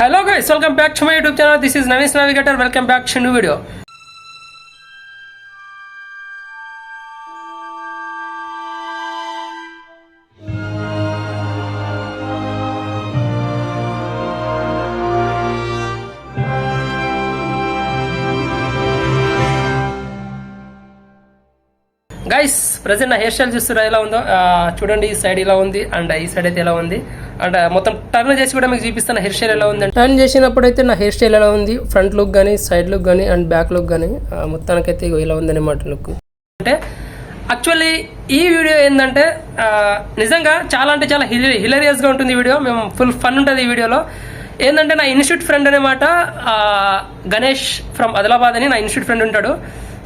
Hello guys, welcome back to my YouTube channel. This is Navis Navigator. Welcome back to a new video. Guys present నా hair style చూస్తున్నా ఎలా ఉందో చూడండి. ఈ side ఇలా ఉంది అండ్ ఈ సైడ్ అయితే ఎలా ఉంది అండ్ మొత్తం టర్న్ చేసి కూడా మీకు చూపిస్తాను హెయిర్ స్టైల్ ఎలా ఉంది. టర్న్ చేసినప్పుడు అయితే నా హెయిర్ స్టైల్ ఎలా ఉంది, ఫ్రంట్ లుక్ కానీ సైడ్ లుక్ కానీ అండ్ బ్యాక్ లుక్ కానీ మొత్తానికైతే ఇలా ఉందన్నమాట లుక్. అంటే యాక్చువల్లీ ఈ వీడియో ఏంటంటే నిజంగా చాలా అంటే చాలా హిలేరియస్గా ఉంటుంది ఈ వీడియో. మేము ఫుల్ ఫన్ ఉంటుంది ఈ వీడియోలో. ఏంటంటే నా ఇన్స్టిట్యూట్ ఫ్రెండ్ అనమాట గణేష్ ఫ్రమ్ ఆదిలాబాద్ అని నా ఇన్స్టిట్యూట్ ఫ్రెండ్ ఉంటాడు.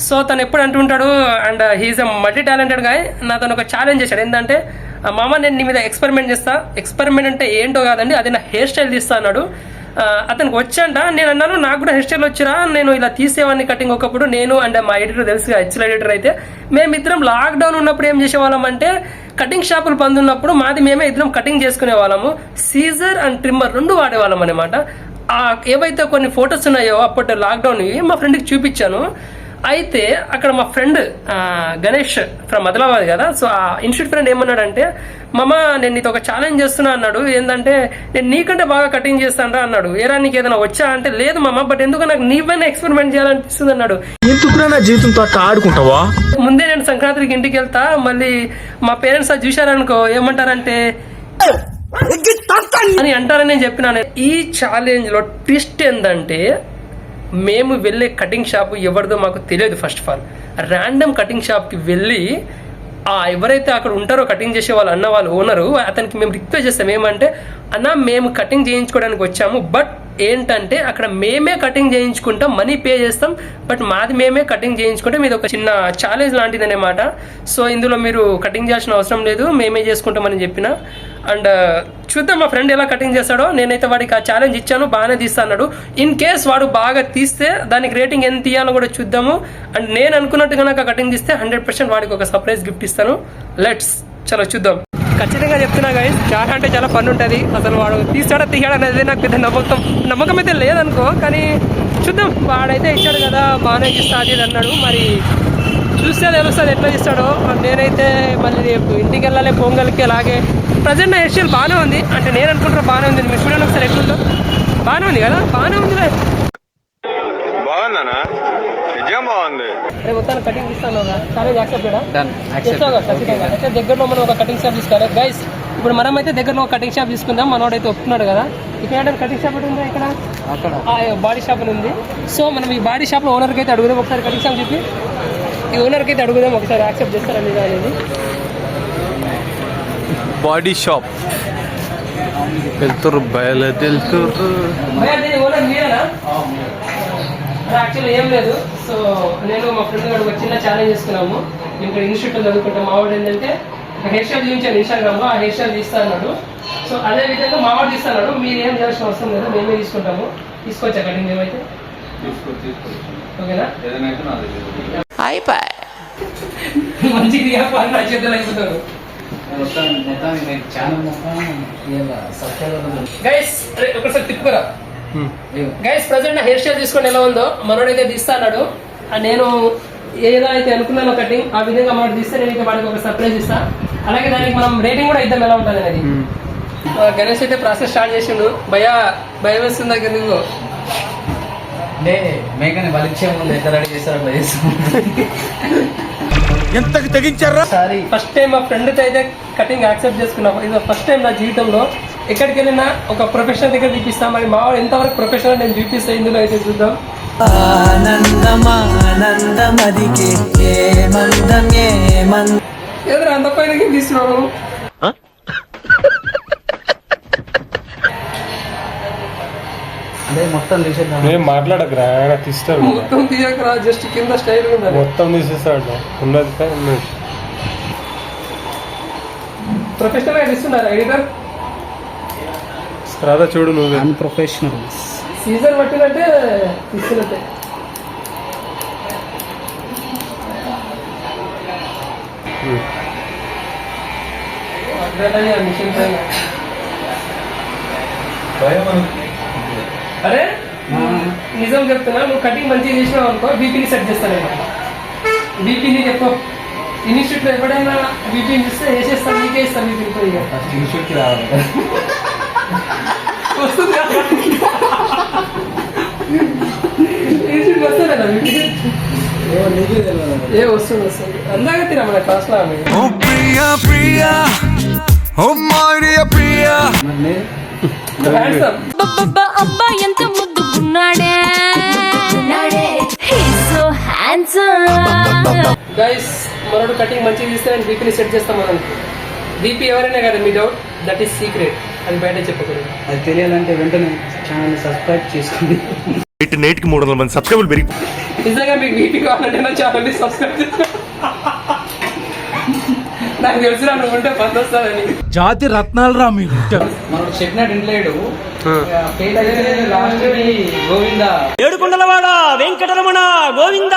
సో తను ఎప్పుడు అంటుంటాడు and he's a multi talented guy. తను ఒక ఛాలెంజ్ చేశాడు. ఏంటంటే మామ నేను నీ మీద ఎక్స్పెరిమెంట్ చేస్తా. ఎక్స్పెరిమెంట్ అంటే ఏంటో కాదండి, అది నా హెయిర్ స్టైల్ తీస్తా అన్నాడు. అతనికి వచ్చంట. నేను అన్నాను నాకు కూడా హెయిర్ స్టైల్ వచ్చిరా, నేను ఇలా తీసేవాడిని కటింగ్. ఒకప్పుడు నేను అండ్ మా ఎడిటర్ తెలుసుగా, హెచ్ఎల్ ఎడిటర్ అయితే మేమిద్దరం లాక్డౌన్ ఉన్నప్పుడు ఏం చేసేవాళ్ళం అంటే కటింగ్ షాపులు బంద్ ఉన్నప్పుడు మాది మేమే ఇద్దరం కటింగ్ చేసుకునే వాళ్ళము. సీజర్ అండ్ ట్రిమ్మర్ రెండు వాడేవాళ్ళం అనమాట. ఏవైతే కొన్ని ఫొటోస్ ఉన్నాయో అప్పటి లాక్డౌన్వి మా ఫ్రెండ్కి చూపించాను. అయితే అక్కడ మా ఫ్రెండ్ గణేష్ ఫ్రమ్ ఆదిలాబాద్ కదా. సో ఆ ఇన్స్టిట్యూట్ ఫ్రెండ్ ఏమన్నాడంటే మామ నేను నీతో ఒక ఛాలెంజ్ చేస్తున్నా అన్నాడు. ఏంటంటే నేను నీకంటే బాగా కటింగ్ చేస్తాను అన్నాడు. ఏరా నీకు ఏదైనా వచ్చా అంటే లేదు మామ, బట్ ఎందుకు నాకు నీవైనా ఎక్స్పెరిమెంట్ చేయాలనిపిస్తుంది అన్నాడు. జీవితంతో ఆడుకుంటావా? ముందే నేను సంక్రాంతికి ఇంటికి వెళ్తా, మళ్ళీ మా పేరెంట్స్ అది చూశారనుకో ఏమంటారంటే అని అంటారని నేను చెప్పినాను. ఈ ఛాలెంజ్ లో ట్విస్ట్ ఏంటంటే మేము వెళ్ళే కటింగ్ షాప్ ఎవరిదో మాకు తెలియదు. First of all random cutting షాప్కి వెళ్ళి ఎవరైతే అక్కడ ఉంటారో కటింగ్ చేసే వాళ్ళు అన్న వాళ్ళు ఓనరు, అతనికి మేము రిక్వెస్ట్ చేస్తాం ఏమంటే అన్న మేము కటింగ్ చేయించుకోవడానికి వచ్చాము, బట్ ఏంటంటే అక్కడ మేమే కటింగ్ చేయించుకుంటాం, మనీ పే చేస్తాం, బట్ మాది మేమే కటింగ్ చేయించుకుంటే మీది ఒక చిన్న ఛాలెంజ్ లాంటిది అనమాట. సో ఇందులో మీరు కటింగ్ చేయాల్సిన అవసరం లేదు, మేమే చేసుకుంటామని చెప్పిన. అండ్ చూద్దాం మా ఫ్రెండ్ ఎలా కటింగ్ చేస్తాడో. నేనైతే వాడికి ఆ ఛాలెంజ్ ఇచ్చాను, బాగానే తీస్తా అన్నాడు. ఇన్ కేస్ వాడు బాగా తీస్తే దానికి రేటింగ్ ఎంత ఇవ్వాలో కూడా చూద్దాము. అండ్ నేను అనుకున్నట్టుగా నాకు కటింగ్ తీస్తే 100% వాడికి ఒక సర్ప్రైజ్ గిఫ్ట్ ఇస్తాను. లెట్స్ చలో చూద్దాం. ఖచ్చితంగా చెప్తున్నా గైస్, చాలా అంటే చాలా ఫన్ ఉంటుంది. అసలు వాడు తీస్తాడా తీయడా అనేది నాకు పెద్ద నమ్మకం అయితే లేదనుకో, కానీ చూద్దాం. వాడైతే ఇచ్చాడు కదా బాగానే ఇస్తా అది అన్నాడు. మరి చూస్తే తెలుస్తుంది ఎట్లా ఇస్తాడో. నేనైతే మళ్ళీ రేపు ఇంటికి వెళ్ళాలి పొంగల్కి. అలాగే ప్రజెంట్ నా హెయిర్ స్టైల్ బాగానే ఉంది, అంటే నేను అనుకుంటున్నా బాగానే ఉంది. మీరు చూడండి ఒకసారి ఎట్లుందో. బాగానే ఉంది కదా, బాగానే ఉంది. బాగుందనా? నిజం బాగుంది. రేపు మొత్తాన్ని కటింగ్ ఇస్తాను. ఛాలెంజ్ యాక్సెప్ట్ చేస్తాను ఖచ్చితంగా. అయితే దగ్గరలో మనం ఒక కటింగ్ షాప్ తీసుకోవాలి గైస్. ఇప్పుడు మనం అయితే దగ్గరలో ఒక కటింగ్ షాప్ తీసుకుందాం. మనోడైతే ఒప్పుకున్నాడు కదా. ఇక్కడ కటింగ్ షాప్ ఉందా? ఇక్కడ బాడీ షాప్ ఉంది. సో మనం ఈ బాడీ షాప్లో ఓనర్కి అయితే అడుగుదాం. ఒకసారి కటింగ్ షాప్ చెప్పి ఈ ఓనర్కి అయితే అడుగుదాం ఒకసారి యాక్సెప్ట్ చేస్తారా లేదా అనేది. బాడీ షాప్ వెళ్తురు బయలుదేరుతురు. ఓనర్ మీరేనా? యాక్చువల్లీ ఏం లేదు. సో నేను మా ఫ్రెండ్ గారు ఒక చిన్న ఛాలెంజ్ చేసుకున్నాము. మేము ఇక్కడ ఇన్స్టిట్యూట్లో చదువుకుంటాం. మావాడు ఏంటంటే హెయిర్ స్టైల్ చూపించాను ఇన్స్టాగ్రామ్లో, ఆ హెయిర్ స్టైల్ తీస్తా అన్నాడు. సో అదే విధంగా మావాడు తీస్తా అన్నాడు. మీరు ఏం చేయాల్సిన అవసరం లేదు, మేమే తీసుకుంటాము. తీసుకోవచ్చా కటింగ్ మేమైతే? ఓకేనా? మంచిది నా చేతులు అయిపోతాడు. గైస్ ఒకసారి తిప్పుకోరా. గైస్ ప్రజెంట్ నా హెయిర్ స్టైల్ తీసుకొని ఎలా ఉందో మనోడైతే తీస్తా అన్నాడు. నేను ఏదో అయితే అనుకున్నాను కటింగ్, ఆ విధంగా మనోడు తీస్తే నేనైతే వాడికి ఒక సర్ప్రైజ్ ఇస్తా. అలాగే దానికి మనం రేటింగ్ కూడా ఇద్దాం ఎలా ఉంటుంది అనేది. గణేష్ అయితే ప్రాసెస్ స్టార్ట్ చేసిండు. భయం వేస్తుందా కిందకు? మేకని బలిచ్చే ముందు ఎంత రెడీ చేస్తారో ఎంతకు తెగించారా? ఫస్ట్ టైం మా ఫ్రెండ్తో అయితే కటింగ్ యాక్సెప్ట్ చేసుకున్నాం. ఇది ఫస్ట్ టైం నా జీవితంలో. ఎక్కడికి వెళ్ళినా ఒక ప్రొఫెషనల్ దగ్గర చూపిస్తాం. మరి మా వాడు ఎంతవరకు ప్రొఫెషనల్ నేను చూపిస్తా ఇందులో అయితే చూద్దాం. ఎదురు అంత పైన తీసుకున్నాము. మొత్తం తీసేద్దాం. మాట్లాడకరా, తీస్తారు. మొత్తం తీయకరా, జస్ట్ కింద స్టైల్ ఉన్నది. మొత్తం తీసేస్తాడు. ఉన్నది ప్రొఫెషనల్ గా తీస్తున్నారు ఎడిటర్. రాదా చూడు నువ్వు. ప్రొఫెషనల్ సీజన్ పట్టినట్టే తీస్తున్నట్టే. మిషన్ పైన అరే నిజం చెప్తున్నా, నువ్వు కటింగ్ మంచిగా చేసినావు అనుకో బీపీని సెట్ చేస్తాను నేను. బీపీని ఎక్కువ ఇన్స్టిట్యూట్లో ఎప్పుడైనా బీపీని చూస్తే వేసేస్తాను, నీకే ఇస్తాను బీపీని పోయి ఫస్ట్ ఇన్స్టిట్యూట్కి రావాలి. వస్తుంది ఇన్స్టిట్యూట్ వస్తుంది కదా బీపీ. ఏ వస్తుంది వస్తుంది అందాక తిరా మన క్లాస్లో ఆమె. Handsome. అబ్బా ఎంత ముద్దుకున్నాడే సో హ్యాండ్సమ్. గైస్ మనోడు కటింగ్ మంచిగా తీస్తే నేను బీపీని సెట్ చేస్తాం మనం. బీపీ ఎవరైనా కదా మీ డౌట్, దట్ ఈస్ సీక్రెట్, అది బయట చెప్పకూడదు. అది తెలియాలంటే వెంటనే ఛానల్ సబ్స్క్రైబ్ చేసుకోండి. నేటికి 300 మంది సబ్స్క్రైబర్లు పెరిగి నిజంగా మీకు బీపీ కావాలంటే నా ఛానల్ సబ్స్క్రైబ్ చేసుకో. నాకు తెలుసురా నువ్వు ఉంటే పని వస్తుందని. జాతి రత్నాలు రా మీరు. మనకు చెప్పినట్టు ఇంట్లేడు ఫెయిల్ అయితే లాస్ట్ గోవిందా. ఏడుకొండలవాడ వెంకటరమణ గోవింద.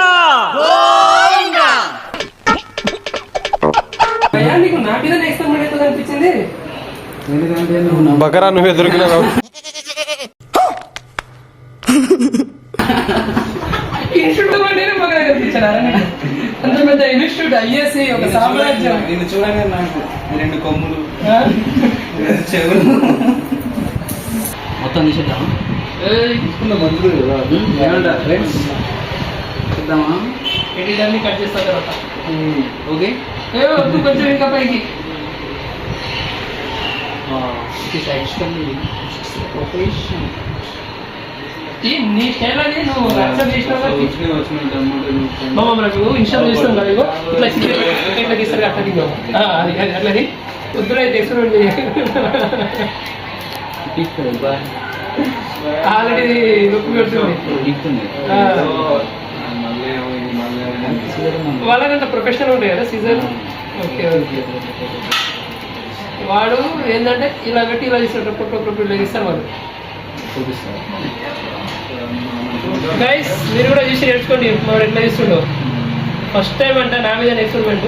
అయ్యా నీకు నా మీద ఎక్స్పెరిమెంట్ అవుతుంది అనిపించింది. ఎందుకంటే నువ్వు బకరా నువ్వే దొరికినావు. ఇన్స్టిట్యూట్ అంటేనే బాగా కనిపించాడు. అంత పెద్ద ఇన్స్టిట్యూట్ ఐఎస్సి ఒక సామ్రాజ్యం. నిన్ను చూడగానే నాకు 2 కొమ్ములు చెవులు మొత్తం తీసేద్దాం. మందులు ఏమంటారు ఫ్రెండ్స్? చూద్దామా? ఎడిటర్ని కట్ చేస్తా తర్వాత. ఓకే ఏ వద్దు కొంచెం ఇంకా పైకి. నీ స్టైల్ని నువ్వు యాక్సెప్ట్ చేసినావు. మామ మనకు ఇన్స్టాల్ చేస్తాం కదా, ఇగో ఇట్లా ఇట్లా తీస్తారు అట్లా దిగో అది అట్లది వద్దురా అయితే ఎక్స్పెరిమెంట్ ఆల్రెడీ నొప్పి పెడుతుంది. వాళ్ళకంటే ప్రొఫెషనల్ ఉంటాయి కదా సీజన్. Okay okay. వాడు ఏంటంటే ఇలా పెట్టి ఇలా తీస్తారు, ప్రొప్ప ఇలా తీస్తారు వాళ్ళు. గైస్ మీరు కూడా చూసి నేర్చుకోండి మరి ఎట్లా చేస్తుండో. ఫస్ట్ టైం అంట నా మీద ఎక్స్పెరిమెంట్.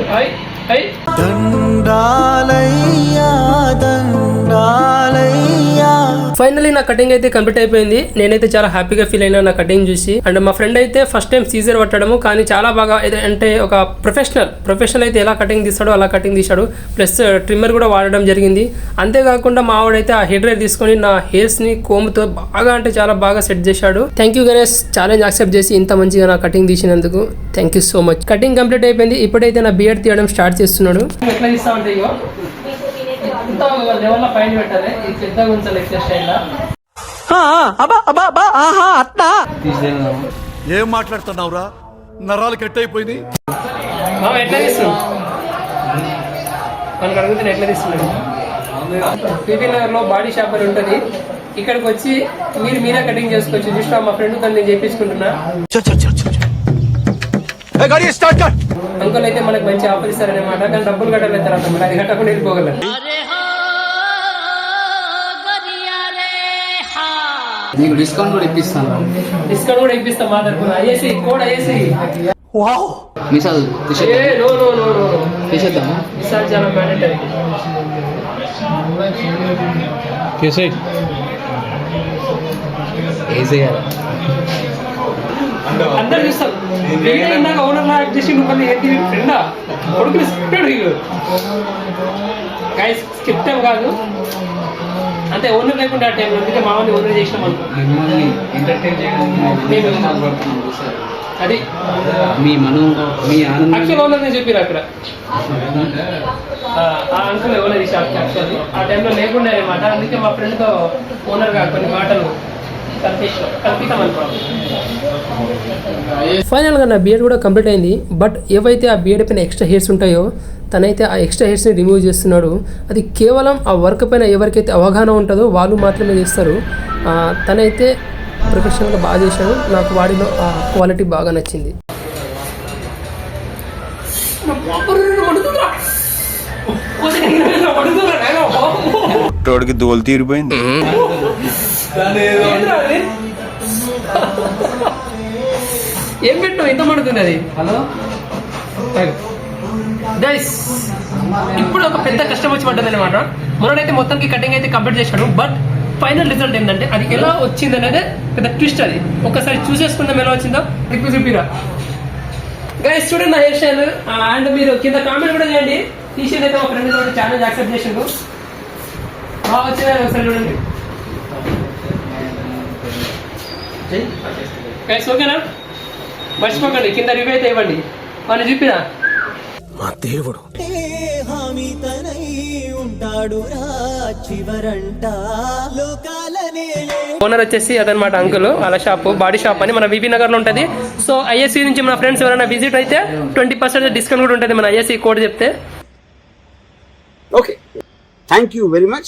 ఫైనలీ నా కటింగ్ అయితే కంప్లీట్ అయిపోయింది. నేనైతే చాలా హ్యాపీగా ఫీల్ అయినా నా కటింగ్ చూసి. అండ్ మా ఫ్రెండ్ అయితే ఫస్ట్ టైం సీజర్ పట్టడము, కానీ చాలా బాగా అంటే ఒక ప్రొఫెషనల్ అయితే ఎలా కటింగ్ తీస్తాడో అలా కటింగ్ తీశాడు. ప్లస్ ట్రిమ్మర్ కూడా వాడడం జరిగింది. అంతేకాకుండా మా వాడైతే ఆ హెయిర్ డ్రైర్ తీసుకొని నా హెయిర్స్ ని కోమ్తో బాగా అంటే చాలా బాగా సెట్ చేశాడు. Thank you Ganesh, challenge accept చేసి ఇంత మంచిగా నా కటింగ్ తీసినందుకు thank you so much. Cutting complete అయిపోయింది. ఇప్పుడైతే నా బియర్డ్ తీయడం స్టార్ట్ చేస్తున్నాడు. ఎట్లా తీస్తామంటే ఇగో ఇంత లెవెల్లో పైన పెట్టాలి. ఇది పెద్దగా ఉంచాలి ఎక్స్ట్రా స్టైల్. ఏం మాట్లాడుతున్నావురా? నరాలు కట్ అయిపోయింది. ఎట్లా తీస్తున్నాం మనకు అడుగుతున్నా ఎట్లా తీస్తున్నాడు. పీపీ నగర్లో బాడీ షాప్ అని ఉంటుంది. ఇక్కడికి వచ్చి మీరే కటింగ్ చేసుకోవచ్చు. జస్ట్ మా ఫ్రెండ్ తో నేను చేపించుకుంటున్నా. అంకుల్ అయితే మనకు మంచి ఆఫర్ ఇస్తారనమాట, కానీ డబ్బులు కట్టాలి తర్వాత మరి అది కట్టకుండా వెళ్ళిపోగలరు. నీకు డిస్కౌంట్ కూడా ఇప్పిస్తాను. డిస్కౌంట్ కూడా ఇప్పిస్తాం మా తరఫున. IAC code IAC. మిసాల్ తీసేద్దామా? మిసాల్ చాలా మ్యాండేటరీ. అందరు చూస్తాం. ఇందాక ఓనర్ యాక్ట్ చేసి నువ్వు ఏంటి ఫ్రెండా కొడుకుని స్క్రిప్టెడ్ వీళ్ళు. గైస్ స్క్రిప్ట్ ఏం కాదు, అంటే ఓనర్ లేకుండా ఆ టైంలో అందుకే మామూలు ఓనర్ చేసినాం అనుకో. అది మీ ఆనందం యాక్చువల్ ఓనర్ నేను చెప్పిరా అక్కడ. ఆ అంకుల్ ఓనర్ ఈ షాప్కి యాక్చువల్లీ ఆ టైంలో లేకుండా అనమాట. అందుకే మా ఫ్రెండ్తో ఓనర్గా కొన్ని మాటలు కల్పిస్తాం అనుకో. ఫైనల్గా నా బియర్డ్ కూడా కంప్లీట్ అయింది. బట్ ఏవైతే ఆ బియర్డ్ పైన ఎక్స్ట్రా హెయిర్స్ ఉంటాయో తనైతే ఆ ఎక్స్ట్రా హెయిర్స్ని రిమూవ్ చేస్తున్నాడు. అది కేవలం ఆ వర్క్ పైన ఎవరికైతే అవగాహన ఉంటుందో వాళ్ళు మాత్రమే చేస్తారు. తనైతే ప్రొఫెషనల్గా బాగా చేశాడు. నాకు వాడిలో ఆ క్వాలిటీ బాగా నచ్చింది. తోడికి దోలు తీరిపోయింది. ఏం పెట్టు ఎంత పడుతుంది అది? హలో గైస్, ఇప్పుడు ఒక పెద్ద కష్టం వచ్చి పడ్డది అనమాట. మనోడైతే మొత్తానికి కటింగ్ అయితే కంప్లీట్ చేశాడు. బట్ ఫైనల్ రిజల్ట్ ఏంటంటే అది ఎలా వచ్చింది అనేది పెద్ద ట్విస్ట్. అది ఒకసారి చూసేసుకుందాం ఎలా వచ్చిందో. రిక్వెస్ట్ చూపిరా గైస్, చూడండి నా హెయిర్ స్టైల్. అండ్ మీరు కింద కామెంట్ కూడా చేయండి. టీషర్ట్ అయితే ఒక ఫ్రెండ్ తోటి ఛాలెంజ్ యాక్సెప్ట్ చేసిండు. బాగా వచ్చిందా ఒకసారి చూడండి గైస్. ఓకేనా? మర్చిపోకండి కింద రివ్యూ అయితే ఇవ్వండి. వాళ్ళు చూపిరా మా దేవుడు ఓనర్ వచ్చేసి అదనమాట అంకుల్. వాళ్ళ షాప్ బాడీ షాప్ అని మన వివి నగర్ లో ఉంటుంది. సో ఐఎస్సి నుంచి మన ఫ్రెండ్స్ ఎవరైనా విజిట్ అయితే 20% డిస్కౌంట్ కూడా ఉంటుంది మన ఐఎస్సి కోడ్ చెప్తే. Okay. Thank you very much.